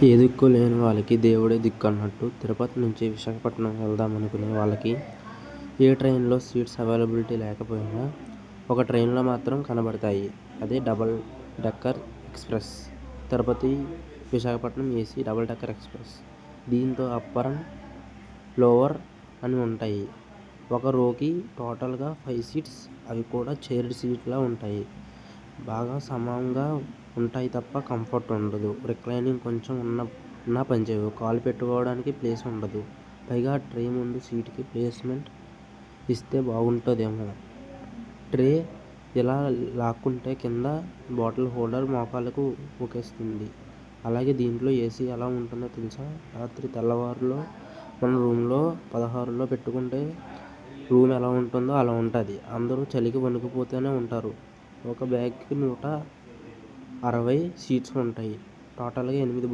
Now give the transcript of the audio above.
ఏ దిక్కు లేని వాళ్ళకి దేవుడే దిక్కు అన్నట్టు తిరుపతి నుంచి విశాఖపట్నం వెళ్దామనుకునే వాళ్ళకి ఏ ట్రైన్లో సీట్స్ అవైలబిలిటీ లేకపోయినా ఒక ట్రైన్లో మాత్రం కనబడతాయి. అదే double decker express. Tirupati Visakhapatnam AC double decker express. దీంతో అప్పర్ అండ్ లోవర్ అని ఉంటాయి. ఒక రోకి టోటల్గా 5 సీట్స్. అవి కూడా చైర్డ్ సీట్లా ఉంటాయి. బాగా సమంగా ఉంటాయి తప్ప కంఫర్ట్ ఉండదు. రిక్లైనింగ్ కొంచెం ఉన్నా పనిచేయవు. కాలు పెట్టుకోవడానికి ప్లేస్ ఉండదు. పైగా ట్రే ముందు సీటుకి ప్లేస్మెంట్ ఇస్తే బాగుంటుందేమో. ట్రే ఇలా లాక్కుంటే కింద బాటిల్ హోల్డర్ మోకాళ్ళకు ఊకేస్తుంది. అలాగే దీంట్లో ఏసీ ఎలా ఉంటుందో తెలుసా? రాత్రి తెల్లవారులో మన రూమ్లో 16లో పెట్టుకుంటే రూమ్ ఎలా ఉంటుందో అలా ఉంటుంది. అందరూ చలికి వణికిపోతూనే ఉంటారు. ఒక బ్యాగ్కి 160 సీట్స్ ఉంటాయి. టోటల్గా 8